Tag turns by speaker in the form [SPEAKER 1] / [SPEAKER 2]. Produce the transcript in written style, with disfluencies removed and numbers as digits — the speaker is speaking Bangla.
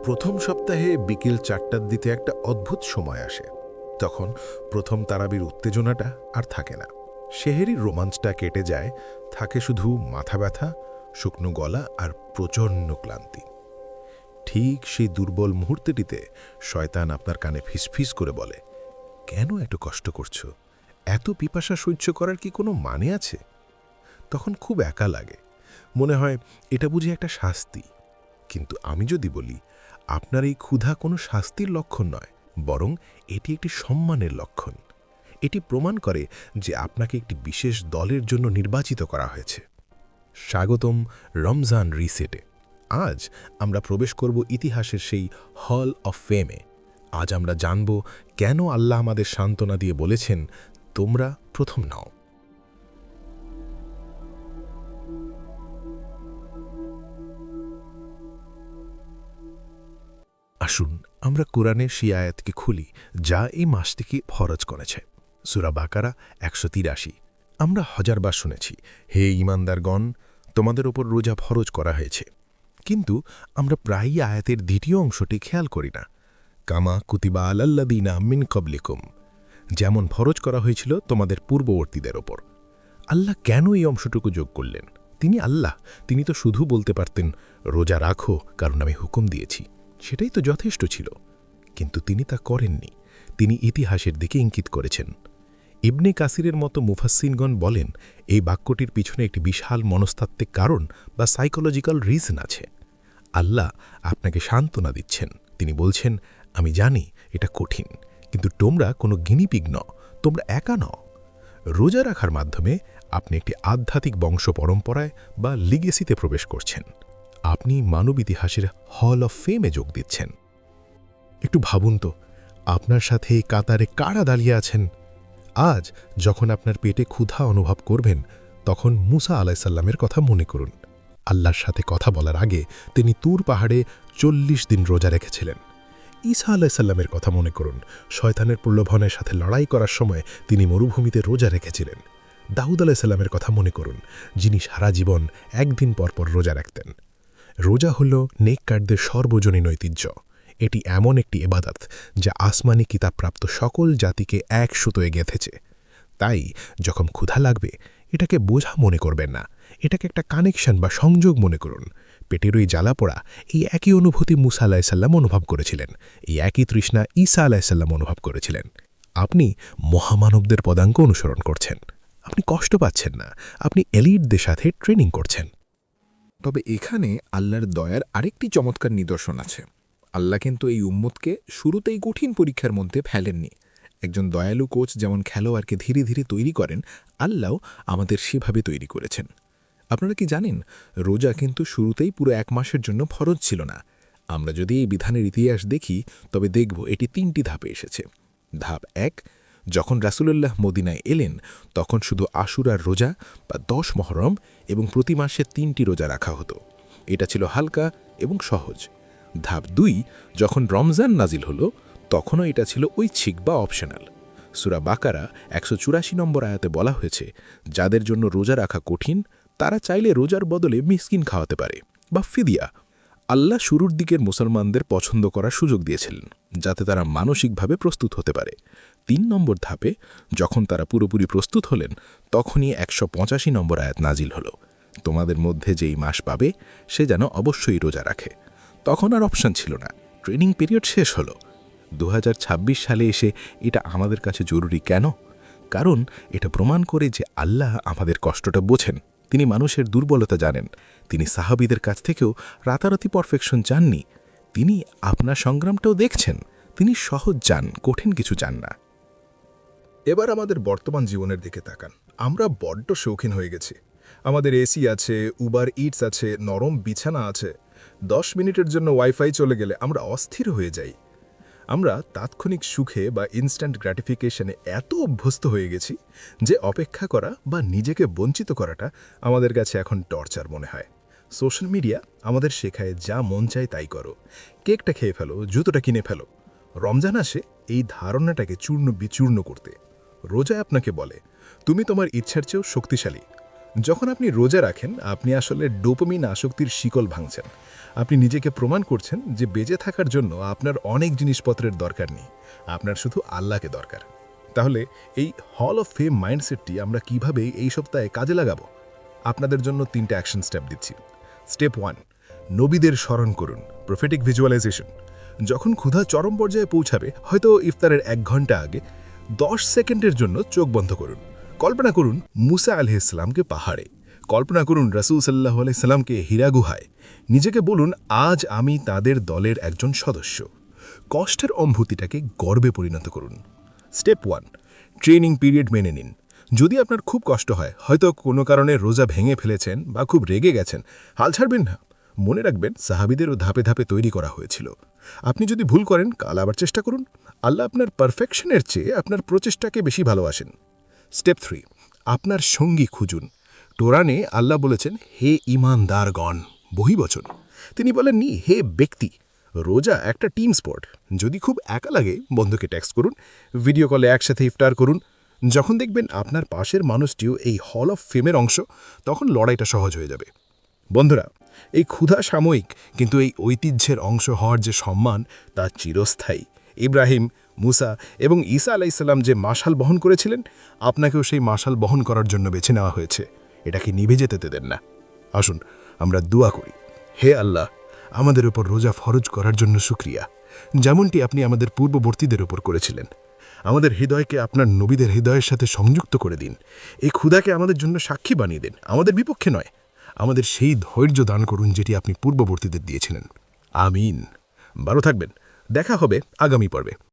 [SPEAKER 1] প্রথম সপ্তাহে বিকেল 4টার দিকে একটা অদ্ভুত সময় আসে। তখন প্রথম তারাবির উত্তেজনাটা আর থাকে না। সেহেরির রোমাঞ্চটা কেটে যায়, থাকে শুধু মাথা ব্যথা, শুকনো গলা আর প্রচণ্ড ক্লান্তি। ঠিক সেই দুর্বল মুহূর্তটিতে শয়তান আপনার কানে ফিসফিস করে বলে, কেন এত কষ্ট করছো? এত পিপাসা সহ্য করার কি কোনো মানে আছে? তখন খুব একা লাগে, মনে হয় এটা বুঝি একটা শাস্তি। কিন্তু আমি যদি বলি, আপনার এই ক্ষুধা কোনো শাস্তির লক্ষণ নয়, বরং এটি একটি সম্মানের লক্ষণ। এটি প্রমাণ করে যে আপনাকে একটি বিশেষ দলের জন্য নির্বাচিত করা হয়েছে। স্বাগতম রমজান রিসেটে। আজ আমরা প্রবেশ করব ইতিহাসের সেই হল অফ ফেমে। আজ আমরা জানব কেন আল্লাহ আমাদের সান্ত্বনা দিয়ে বলেছেন, তোমরা প্রথম নাও। আসুন আমরা কোরআনের সেই আয়াতকে খুলি, যা এই মাসটিকে ফরজ করেছে। সূরা বাকারা 183। আমরা হাজারবার শুনেছি, হে ঈমানদারগণ, তোমাদের ওপর রোজা ফরজ করা হয়েছে। কিন্তু আমরা প্রায়ই আয়াতের দ্বিতীয় অংশটি খেয়াল করি না। কামা কুতিবা আলাল্লাযীনা মিন ক্বাবলিকুম, যেমন ফরজ করা হয়েছিল তোমাদের পূর্ববর্তীদের ওপর। আল্লাহ কেন এই অংশটুকু যোগ করলেন? তিনি আল্লাহ, তিনি তো শুধু বলতে পারতেন, রোজা রাখো কারণ আমি হুকুম দিয়েছি, সেটাই তো যথেষ্ট ছিল। কিন্তু তিনি তা করেননি। তিনি ইতিহাসের দিকে ইঙ্গিত করেছেন। ইবনে কাসিরের মতো মুফাসসিরগণ বলেন, এই বাক্যটির পিছনে একটি বিশাল মনস্তাত্ত্বিক কারণ বা সাইকোলজিক্যাল রিজন আছে। আল্লাহ আপনাকে সান্ত্বনা দিচ্ছেন। তিনি বলছেন, আমি জানি এটা কঠিন, কিন্তু তোমরা কোনো গিনিপিগ নও, তোমরা একা নও। রোজা রাখার মাধ্যমে আপনি একটি আধ্যাত্মিক বংশ পরম্পরায় বা লিগেসিতে প্রবেশ করছেন। আপনি মানব ইতিহাসের হল অফ ফেমে যোগ দিচ্ছেন। একটু ভাবুন তো, আপনার সাথে এই কাতারে কারা দাঁড়িয়ে আছেন? আজ যখন আপনার পেটে ক্ষুধা অনুভব করবেন, তখন মুসা আলাইসাল্লামের কথা মনে করুন। আল্লাহর সাথে কথা বলার আগে তিনি তুর পাহাড়ে 40 দিন রোজা রেখেছিলেন। ঈসা আলাইসাল্লামের কথা মনে করুন। শয়তানের প্রলোভনের সাথে লড়াই করার সময় তিনি মরুভূমিতে রোজা রেখেছিলেন। দাউদ আলাইসাল্লামের কথা মনে করুন, যিনি সারা জীবন একদিন পরপর রোজা রাখতেন। রোজা হল নেককারদের সর্বজনীন ঐতিহ্য। এটি এমন একটি ইবাদত যা আসমানি কিতাবপ্রাপ্ত সকল জাতিকে এক সুতোয় গেঁথেছে। তাই যখন ক্ষুধা লাগবে, এটাকে বোঝা মনে করবেন না, এটাকে একটা কানেকশন বা সংযোগ মনে করুন। পেটের ওই জ্বালা পোড়া, এই একই অনুভূতি মুসা আলাইসাল্লাম অনুভব করেছিলেন, এই একই তৃষ্ণা ঈসা আলাইসাল্লাম অনুভব করেছিলেন। আপনি মহামানবদের পদাঙ্ক অনুসরণ করছেন। আপনি কষ্ট পাচ্ছেন না, আপনি এলিটদের সাথে ট্রেনিং করছেন।
[SPEAKER 2] তবে এখানে আল্লাহর দয়ার আরেকটি চমৎকার নিদর্শন আছে। আল্লাহ কিন্তু এই উম্মতকে শুরুতেই কঠিন পরীক্ষার মধ্যে ফেলেননি। একজন দয়ালু কোচ যেমন খেলোয়াড়কে ধীরে ধীরে তৈরি করেন, আল্লাহও আমাদের সেভাবে তৈরি করেছেন। আপনারা কি জানেন, রোজা কিন্তু শুরুতেই পুরো 1 মাসের জন্য ফরজ ছিল না। আমরা যদি এই বিধানের ইতিহাস দেখি, তবে দেখব এটি 3টি ধাপে এসেছে। ধাপ 1, যখন রাসূলুল্লাহ মদিনায় এলেন, তখন শুধু আশুরার রোজা বা 10 মহরম এবং প্রতি মাসে 3টি রোজা রাখা হতো। এটা ছিল হালকা এবং সহজ। ধাপ 2, যখন রমজান নাজিল হলো, তখনও এটা ছিল ঐচ্ছিক বা অপশনাল। সূরা বাকারা 184 নম্বর আয়াতে বলা হয়েছে, যাদের জন্য রোজা রাখা কঠিন, তারা চাইলে রোজার বদলে মিসকিন খাওয়াতে পারে বা ফিদিয়া। আল্লাহ শুরুর দিকের মুসলমানদের পছন্দ করার সুযোগ দিয়েছিলেন, যাতে তারা মানসিকভাবে প্রস্তুত হতে পারে। 3 নম্বর ধাপে যখন তারা পুরোপুরি প্রস্তুত হলেন, তখনই 185 নম্বর আয়াত নাজিল হলো, তোমাদের মধ্যে যেই মাস পাবে সে যেন অবশ্যই রোজা রাখে। তখন আর অপশন ছিল না, ট্রেনিং পিরিয়ড শেষ হলো। 2026 সালে এসে এটা আমাদের কাছে জরুরি কেন? কারণ এটা প্রমাণ করে যে আল্লাহ আমাদের কষ্টটা বোঝেন, তিনি মানুষের দুর্বলতা জানেন। তিনি সাহাবীদের কাছ থেকেও রাতারাতি পারফেকশন চাননি। তিনি আপনার সংগ্রামটাও দেখছেন। তিনি সহজ চান, কঠিন কিছু চান না।
[SPEAKER 3] এবার আমাদের বর্তমান জীবনের দিকে তাকান। আমরা বড্ড শৌখিন হয়ে গেছি। আমাদের এসি আছে, উবার ইটস আছে, নরম বিছানা আছে। 10 মিনিটের জন্য ওয়াইফাই চলে গেলে আমরা অস্থির হয়ে যাই। আমরা তাৎক্ষণিক সুখে বা ইনস্ট্যান্ট গ্র্যাটিফিকেশনে এত অভ্যস্ত হয়ে গেছি যে অপেক্ষা করা বা নিজেকে বঞ্চিত করাটা আমাদের কাছে এখন টর্চার মনে হয়। সোশ্যাল মিডিয়া আমাদের শেখায়, যা মন চায় তাই করো, কেকটা খেয়ে ফেলো, জুতোটা কিনে ফেলো। রমজান আসে এই ধারণাটাকে চূর্ণ বিচূর্ণ করতে। রোজা আপনাকে বলে, তুমি তোমার ইচ্ছার চেয়েও শক্তিশালী। যখন আপনি রোজা রাখেন আপনি আসলে ডোপামিন আসক্তির শিকল ভাঙছেন। আপনি নিজেকে প্রমাণ করছেন যে বেঁচে থাকার জন্য আপনার অনেক জিনিসপত্রের দরকার নেই, আপনার শুধু আল্লাহকে দরকার। তাহলে এই হল অফ ফেম মাইন্ডসেটটি আমরা কিভাবে এই সপ্তাহে কাজে লাগাবো? আপনাদের জন্য 3টে অ্যাকশন স্টেপ দিচ্ছি। স্টেপ 1, নবীদের স্মরণ করুন, প্রফেটিক ভিজুয়ালাইজেশন। যখন ক্ষুধা চরম পর্যায়ে পৌঁছাবে, হয়তো ইফতারের 1 ঘন্টা আগে 10 সেকেন্ডের জন্য চোখ বন্ধ করুন। কল্পনা করুন মুসা আলাইহিসসালামকে পাহাড়ে, কল্পনা করুন রাসূল সাল্লাল্লাহু আলাইহি সাল্লামকে হীরা গুহায়। নিজেকে বলুন, আজ আমি তাদের দলের একজন সদস্য। কষ্টের অনুভূতিটাকে গর্বে পরিণত করুন। স্টেপ 1, ট্রেনিং পিরিয়ড মেনে নিন। যদি আপনার খুব কষ্ট হয়, হয়তো কোনো কারণে রোজা ভেঙে ফেলেছেন বা খুব রেগে গেছেন, হাল ছাড়বেন না। মনে রাখবেন সাহাবীদেরও ধাপে ধাপে তৈরি করা হয়েছিল। আপনি যদি ভুল করেন, কাল আবার চেষ্টা করুন। আল্লাহ আপনার পারফেকশনের চেয়ে আপনার প্রচেষ্টাকে বেশি ভালোবাসেন। স্টেপ 3, আপনার সঙ্গী খুঁজুন। কোরআনে আল্লাহ বলেছেন, হে ঈমানদারগণ, বহিবচন। তিনি বলেননি হে ব্যক্তি। রোজা একটা টিম স্পোর্ট। যদি খুব একা লাগে, বন্ধুকে টেক্সট করুন, ভিডিও কলে একসাথে ইফতার করুন। যখন দেখবেন আপনার পাশের মানুষটিও এই হল অফ ফেমের অংশ, তখন লড়াইটা সহজ হয়ে যাবে। বন্ধুরা, এই ক্ষুধা সাময়িক, কিন্তু এই ঐতিহ্যের অংশ হওয়ার যে সম্মান, তা চিরস্থায়ী। ইব্রাহিম, মুসা এবং ঈসা আলাইসাল্লাম যে মাশাল বহন করেছিলেন, আপনাকেও সেই মাশাল বহন করার জন্য বেছে নেওয়া হয়েছে। এটাকে নিভে যেতে দেন না। আসুন আমরা দোয়া করি। হে আল্লাহ, আমাদের উপর রোজা ফরজ করার জন্য শুকরিয়া, যেমনটি আপনি আমাদের পূর্ববর্তীদের উপর করেছিলেন। আমাদের হৃদয়কে আপনার নবীদের হৃদয়ের সাথে সংযুক্ত করে দিন। এই ক্ষুধাকে আমাদের জন্য সাক্ষী বানিয়ে দিন, আমাদের বিপক্ষে নয়। আমাদের সেই ধৈর্য দান করুন যেটি আপনি পূর্ববর্তীদের দিয়েছিলেন। আমিন। ভালো থাকবেন। দেখা হবে আগামী পর্বে।